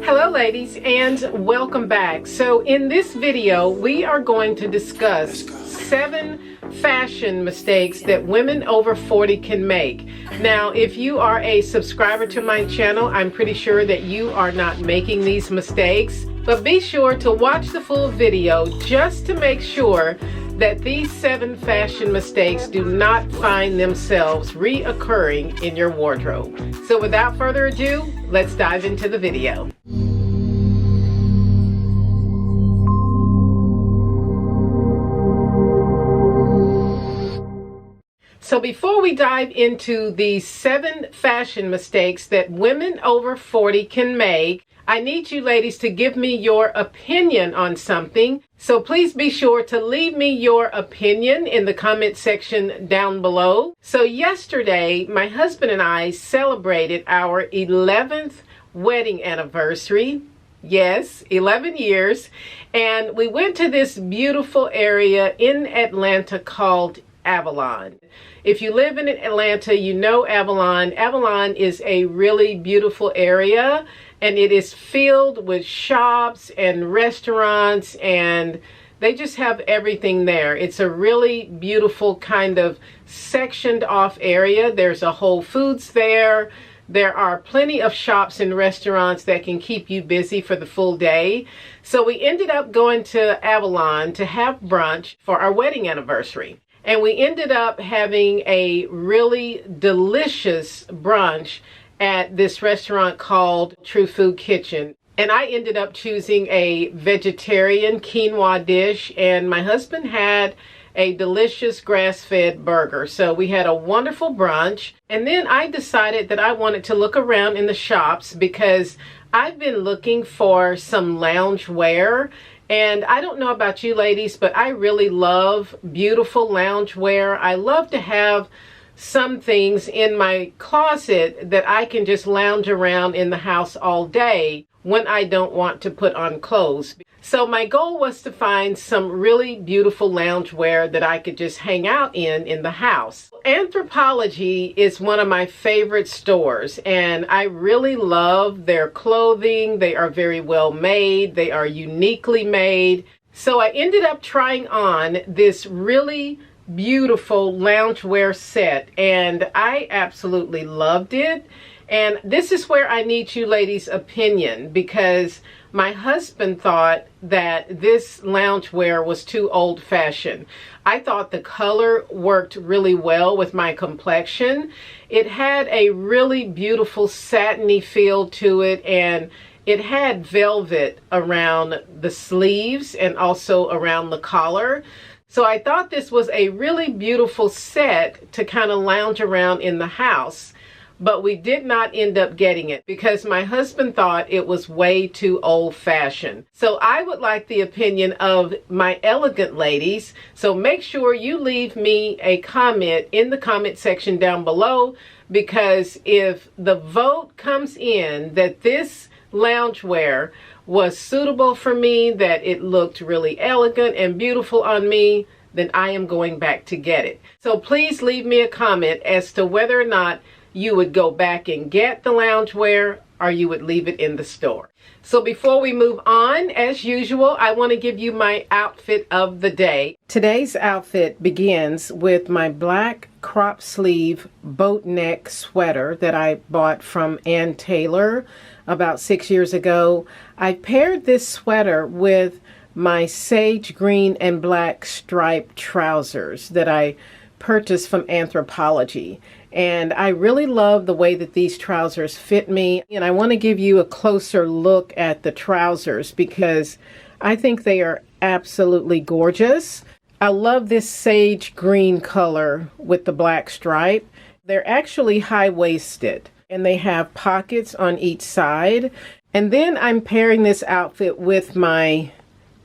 Hello ladies and welcome back. So in this video we are going to discuss 7 fashion mistakes that women over 40 can make. Now if you are a subscriber to my channel, I'm pretty sure that you are not making these mistakes, but be sure to watch the full video just to make sure that these 7 fashion mistakes do not find themselves reoccurring in your wardrobe. So without further ado, let's dive into the video. So before we dive into the 7 fashion mistakes that women over 40 can make, I need you ladies to give me your opinion on something. So please be sure to leave me your opinion in the comment section down below. So yesterday, my husband and I celebrated our 11th wedding anniversary. Yes, 11 years. And we went to this beautiful area in Atlanta called Avalon. If you live in Atlanta, you know Avalon. Avalon is a really beautiful area, and it is filled with shops and restaurants, and they just have everything there. It's a really beautiful kind of sectioned off area. There's a Whole Foods there. There are plenty of shops and restaurants that can keep you busy for the full day. So we ended up going to Avalon to have brunch for our wedding anniversary. And we ended up having a really delicious brunch at this restaurant called True Food Kitchen. And I ended up choosing a vegetarian quinoa dish, and my husband had a delicious grass-fed burger. So we had a wonderful brunch. And then I decided that I wanted to look around in the shops because I've been looking for some lounge wear. And I don't know about you ladies, but I really love beautiful loungewear. I love to have some things in my closet that I can just lounge around in the house all day when I don't want to put on clothes. So my goal was to find some really beautiful loungewear that I could just hang out in the house. Anthropology is one of my favorite stores, and I really love their clothing. They are very well made. They are uniquely made. So I ended up trying on this really beautiful loungewear set, and I absolutely loved it. And this is where I need you ladies' opinion, because my husband thought that this loungewear was too old-fashioned. I thought the color worked really well with my complexion. It had a really beautiful satiny feel to it, and it had velvet around the sleeves and also around the collar. So I thought this was a really beautiful set to kind of lounge around in the house. But we did not end up getting it because my husband thought it was way too old-fashioned. So I would like the opinion of my elegant ladies. So make sure you leave me a comment in the comment section down below, because if the vote comes in that this loungewear was suitable for me, that it looked really elegant and beautiful on me, then I am going back to get it. So please leave me a comment as to whether or not you would go back and get the loungewear or you would leave it in the store. So before we move on, as usual, I want to give you my outfit of the day. Today's outfit begins with my black crop sleeve boat neck sweater that I bought from Ann Taylor about 6 years ago. I paired this sweater with my sage green and black striped trousers that I purchased from Anthropology. And I really love the way that these trousers fit me. And I want to give you a closer look at the trousers because I think they are absolutely gorgeous. I love this sage green color with the black stripe. They're actually high-waisted and they have pockets on each side. And then I'm pairing this outfit with my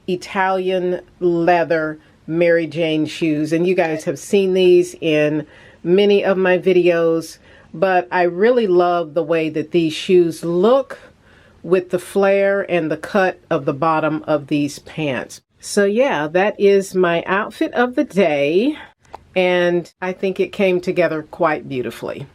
Italian leather Mary Jane shoes. And you guys have seen these in many of my videos, but I really love the way that these shoes look with the flare and the cut of the bottom of these pants. So yeah, that is my outfit of the day, and I think it came together quite beautifully.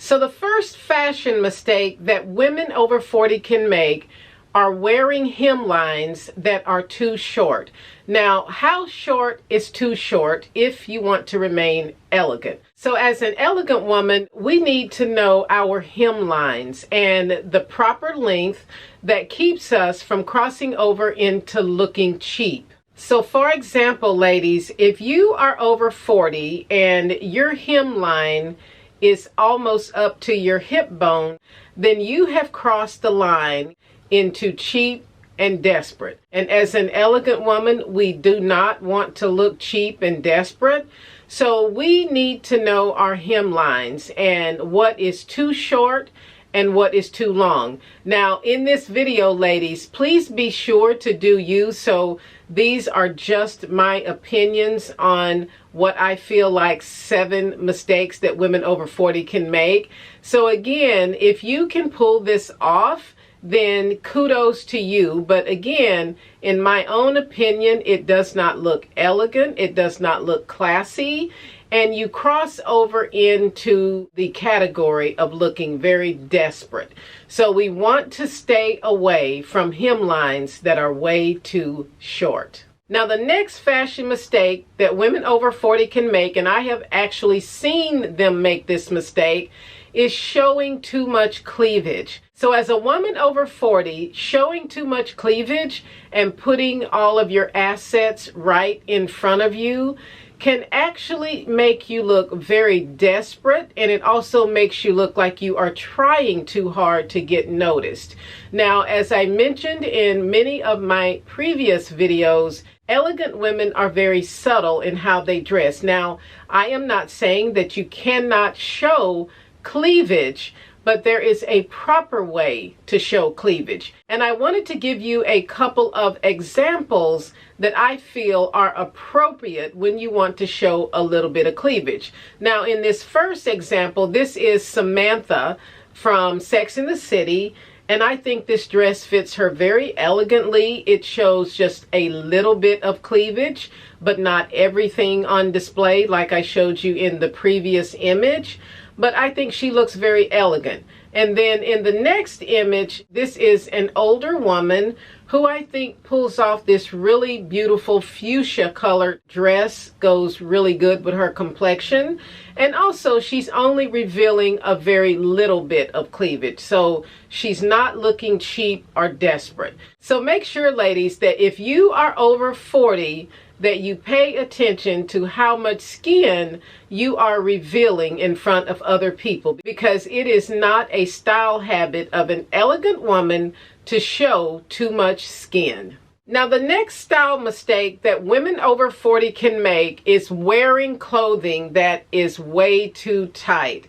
So the first fashion mistake that women over 40 can make are wearing hemlines that are too short. Now, how short is too short if you want to remain elegant? So as an elegant woman, we need to know our hemlines and the proper length that keeps us from crossing over into looking cheap. So for example, ladies, if you are over 40 and your hemline is almost up to your hip bone, then you have crossed the line into cheap and desperate. And as an elegant woman, we do not want to look cheap and desperate. So we need to know our hemlines and what is too short and what is too long. Now, in this video, ladies, please be sure to do you. So these are just my opinions on what I feel like 7 mistakes that women over 40 can make. So again, if you can pull this off, then kudos to you. But again, in my own opinion, it does not look elegant. It does not look classy. And you cross over into the category of looking very desperate. So we want to stay away from hemlines that are way too short. Now, the next fashion mistake that women over 40 can make, and I have actually seen them make this mistake, is showing too much cleavage. So as a woman over 40, showing too much cleavage and putting all of your assets right in front of you can actually make you look very desperate, and it also makes you look like you are trying too hard to get noticed. Now, as I mentioned in many of my previous videos, elegant women are very subtle in how they dress. Now, I am not saying that you cannot show cleavage, but there is a proper way to show cleavage. And I wanted to give you a couple of examples that I feel are appropriate when you want to show a little bit of cleavage. Now, in this first example, this is Samantha from Sex and the City, and I think this dress fits her very elegantly. It shows just a little bit of cleavage, but not everything on display like I showed you in the previous image. But I think she looks very elegant. And then in the next image, this is an older woman who I think pulls off this really beautiful fuchsia colored dress, goes really good with her complexion. And also she's only revealing a very little bit of cleavage. So she's not looking cheap or desperate. So make sure, ladies, that if you are over 40, that you pay attention to how much skin you are revealing in front of other people, because it is not a style habit of an elegant woman to show too much skin. Now, the next style mistake that women over 40 can make is wearing clothing that is way too tight.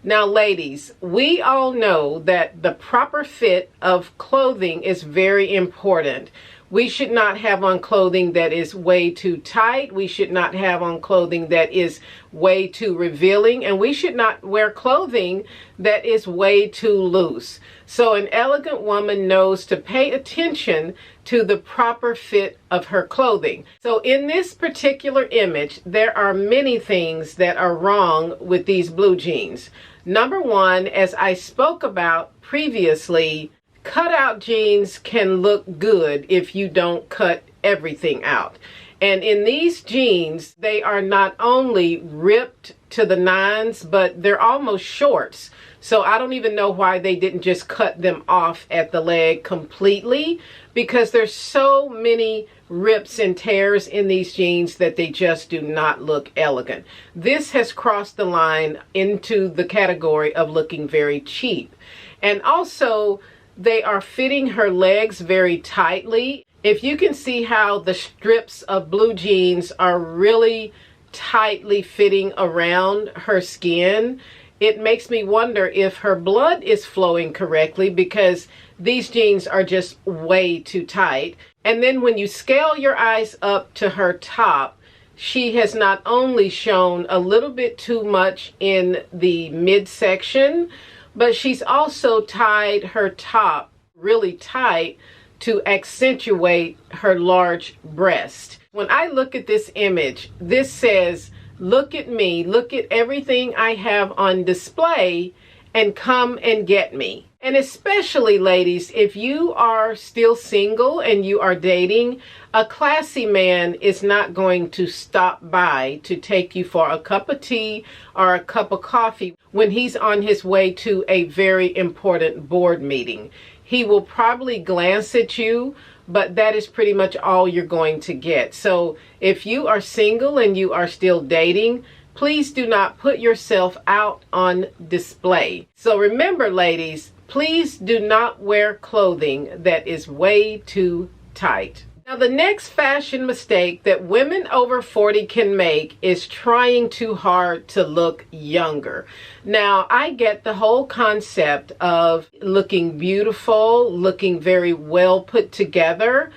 Now, ladies, we all know that the proper fit of clothing is very important. We should not have on clothing that is way too tight. We should not have on clothing that is way too revealing. And we should not wear clothing that is way too loose. So an elegant woman knows to pay attention to the proper fit of her clothing. So in this particular image, there are many things that are wrong with these blue jeans. Number one, as I spoke about previously, cutout jeans can look good if you don't cut everything out. And in these jeans, they are not only ripped to the nines, but they're almost shorts. So I don't even know why they didn't just cut them off at the leg completely, because there's so many rips and tears in these jeans that they just do not look elegant. This has crossed the line into the category of looking very cheap. And also, they are fitting her legs very tightly. If you can see how the strips of blue jeans are really tightly fitting around her skin, it makes me wonder if her blood is flowing correctly, because these jeans are just way too tight. And then when you scale your eyes up to her top, she has not only shown a little bit too much in the midsection, but she's also tied her top really tight to accentuate her large breast. When I look at this image, this says, look at me, look at everything I have on display, and come and get me. And especially, ladies, if you are still single and you are dating, a classy man is not going to stop by to take you for a cup of tea or a cup of coffee when he's on his way to a very important board meeting. He will probably glance at you, but that is pretty much all you're going to get. So if you are single and you are still dating, please do not put yourself out on display. So remember, ladies, please do not wear clothing that is way too tight. Now, the next fashion mistake that women over 40 can make is trying too hard to look younger. Now, I get the whole concept of looking beautiful, looking very well put together,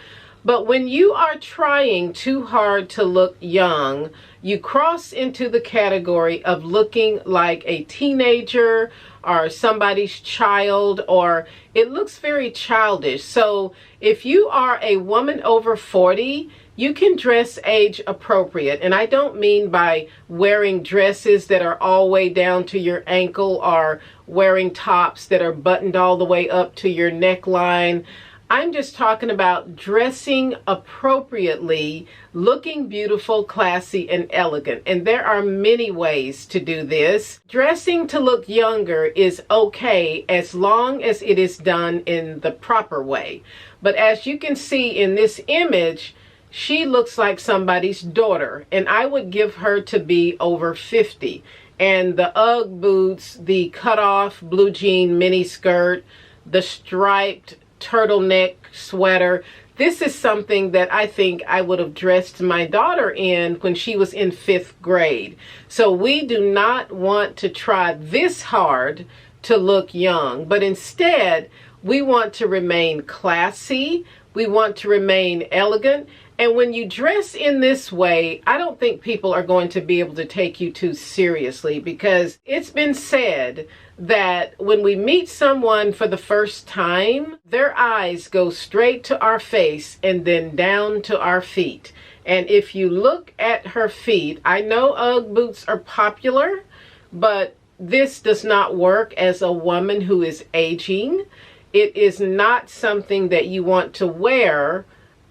but when you are trying too hard to look young, you cross into the category of looking like a teenager or somebody's child, or it looks very childish. So if you are a woman over 40, you can dress age appropriate. And I don't mean by wearing dresses that are all the way down to your ankle or wearing tops that are buttoned all the way up to your neckline. I'm just talking about dressing appropriately, looking beautiful, classy, and elegant. And there are many ways to do this. Dressing to look younger is okay as long as it is done in the proper way. But as you can see in this image, she looks like somebody's daughter, and I would give her to be over 50. And the Ugg boots, the cut-off blue jean mini skirt, the striped turtleneck sweater. This is something that I think I would have dressed my daughter in when she was in 5th grade. So we do not want to try this hard to look young, but instead we want to remain classy. We want to remain elegant. And when you dress in this way, I don't think people are going to be able to take you too seriously, because it's been said that when we meet someone for the first time, their eyes go straight to our face and then down to our feet. And if you look at her feet, I know Ugg boots are popular, but this does not work as a woman who is aging. It is not something that you want to wear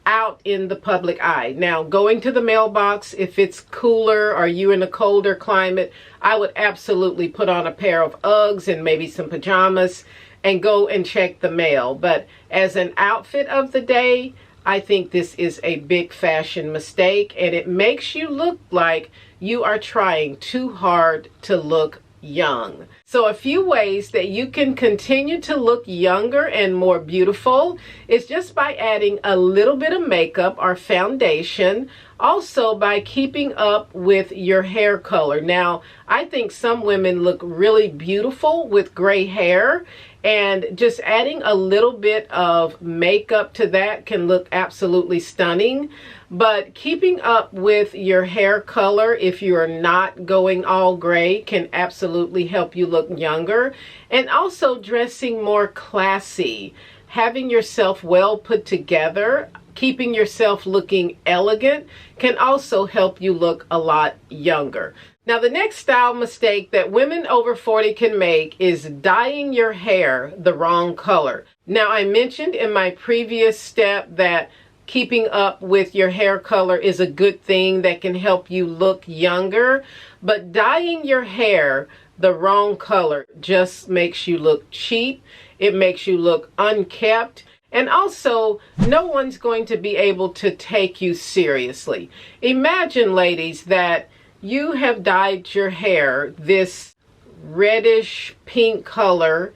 out in the public eye. Now, going to the mailbox, if it's cooler or you in a colder climate, I would absolutely put on a pair of Uggs and maybe some pajamas and go and check the mail. But as an outfit of the day, I think this is a big fashion mistake, and it makes you look like you are trying too hard to look young. So a few ways that you can continue to look younger and more beautiful is just by adding a little bit of makeup or foundation. Also by keeping up with your hair color. Now, I think some women look really beautiful with gray hair, and just adding a little bit of makeup to that can look absolutely stunning. But keeping up with your hair color, if you are not going all gray, can absolutely help you look younger. And also dressing more classy, having yourself well put together, keeping yourself looking elegant can also help you look a lot younger. Now, the next style mistake that women over 40 can make is dyeing your hair the wrong color. Now, I mentioned in my previous step that keeping up with your hair color is a good thing that can help you look younger, but dyeing your hair the wrong color just makes you look cheap. It makes you look unkept. And also, no one's going to be able to take you seriously. Imagine, ladies, that you have dyed your hair this reddish pink color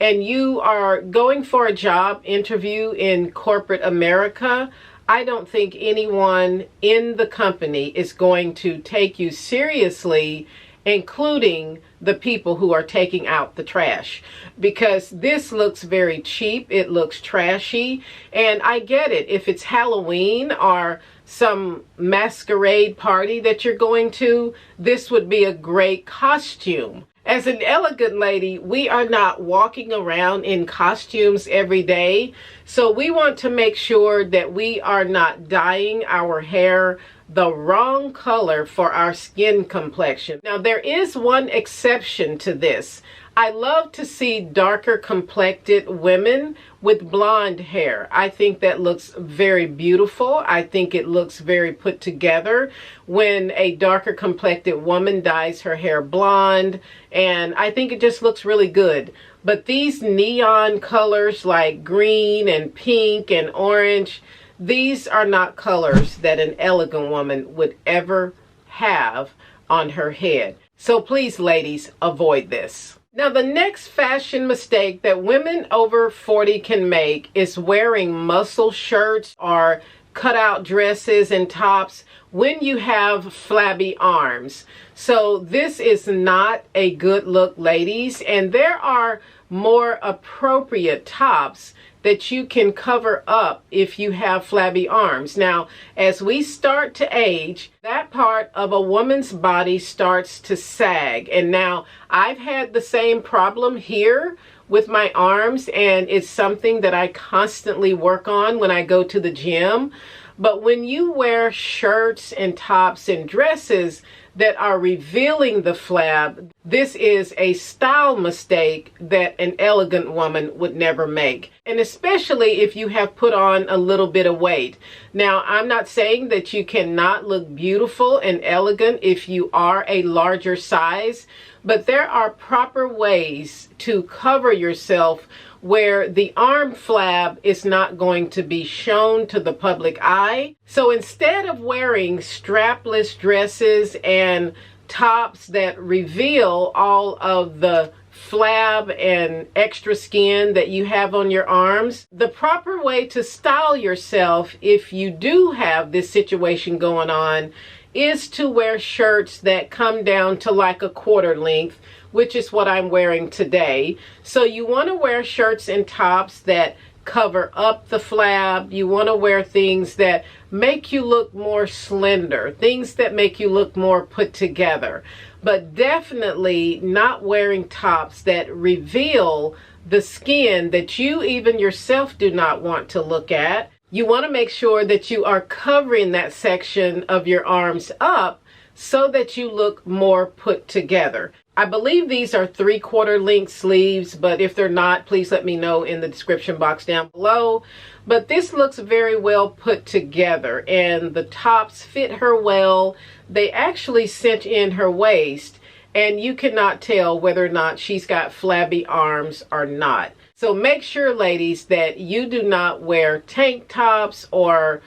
and you are going for a job interview in corporate America. I don't think anyone in the company is going to take you seriously, including the people who are taking out the trash, because this looks very cheap. It looks trashy. And I get it. If it's Halloween or some masquerade party that you're going to, this would be a great costume. As an elegant lady, we are not walking around in costumes every day. So we want to make sure that we are not dyeing our hair the wrong color for our skin complexion. Now, there is one exception to this. I love to see darker complected women with blonde hair. I think that looks very beautiful. I think it looks very put together when a darker complected woman dyes her hair blonde, and I think it just looks really good. But these neon colors like green and pink and orange, these are not colors that an elegant woman would ever have on her head. So please, ladies, avoid this. Now, the next fashion mistake that women over 40 can make is wearing muscle shirts or cutout dresses and tops when you have flabby arms. So this is not a good look, ladies, and there are more appropriate tops that you can cover up if you have flabby arms. Now, as we start to age, that part of a woman's body starts to sag. And now I've had the same problem here with my arms, and it's something that I constantly work on when I go to the gym. But when you wear shirts and tops and dresses that are revealing the flab, this is a style mistake that an elegant woman would never make. And especially if you have put on a little bit of weight. Now, I'm not saying that you cannot look beautiful and elegant if you are a larger size, but there are proper ways to cover yourself where the arm flab is not going to be shown to the public eye. So instead of wearing strapless dresses and tops that reveal all of the flab and extra skin that you have on your arms, the proper way to style yourself if you do have this situation going on is to wear shirts that come down to like a quarter length, which is what I'm wearing today. So you want to wear shirts and tops that cover up the flab. You want to wear things that make you look more slender, things that make you look more put together, but definitely not wearing tops that reveal the skin that you even yourself do not want to look at. You want to make sure that you are covering that section of your arms up so that you look more put together. I believe these are 3/4 length sleeves, but if they're not, please let me know in the description box down below. But this looks very well put together, and the tops fit her well. They actually cinch in her waist, and you cannot tell whether or not she's got flabby arms or not. So make sure, ladies, that you do not wear tank tops or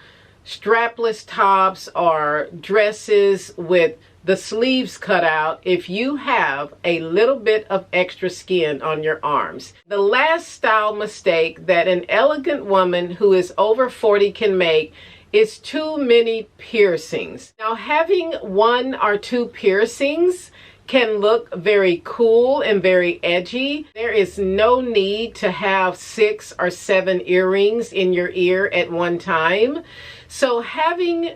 strapless tops or dresses with the sleeves cut out if you have a little bit of extra skin on your arms. The last style mistake that an elegant woman who is over 40 can make is too many piercings. Now, having 1 or 2 piercings can look very cool and very edgy. There is no need to have 6 or 7 earrings in your ear at one time. So having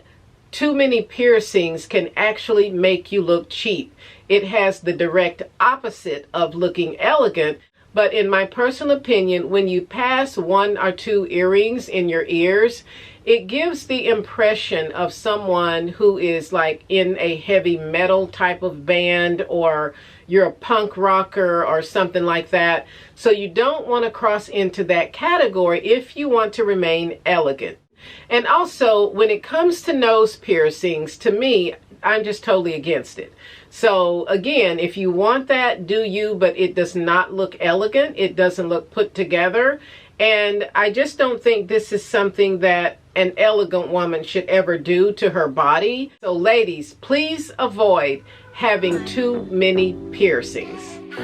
too many piercings can actually make you look cheap. It has the direct opposite of looking elegant, but in my personal opinion, when you pass 1 or 2 earrings in your ears, it gives the impression of someone who is like in a heavy metal type of band, or you're a punk rocker or something like that. So you don't want to cross into that category if you want to remain elegant. And also, when it comes to nose piercings, to me, I'm just totally against it. So again, if you want that, do you, but it does not look elegant. It doesn't look put together. And I just don't think this is something that an elegant woman should ever do to her body. So ladies, please avoid having too many piercings.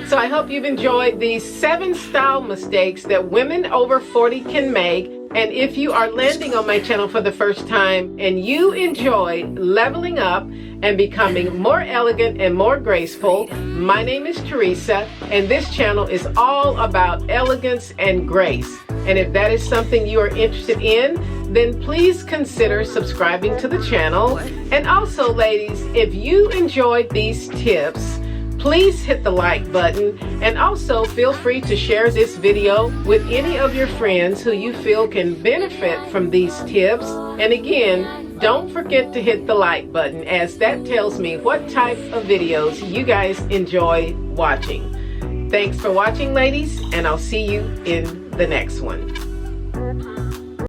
So I hope you've enjoyed these 7 style mistakes that women over 40 can make. And if you are landing on my channel for the first time and you enjoy leveling up and becoming more elegant and more graceful, my name is Teresa, and this channel is all about elegance and grace. And if that is something you are interested in, then please consider subscribing to the channel. And also, ladies, if you enjoyed these tips, please hit the like button, and also feel free to share this video with any of your friends who you feel can benefit from these tips. And again, don't forget to hit the like button, as that tells me what type of videos you guys enjoy watching. Thanks for watching, ladies, and I'll see you in the next one.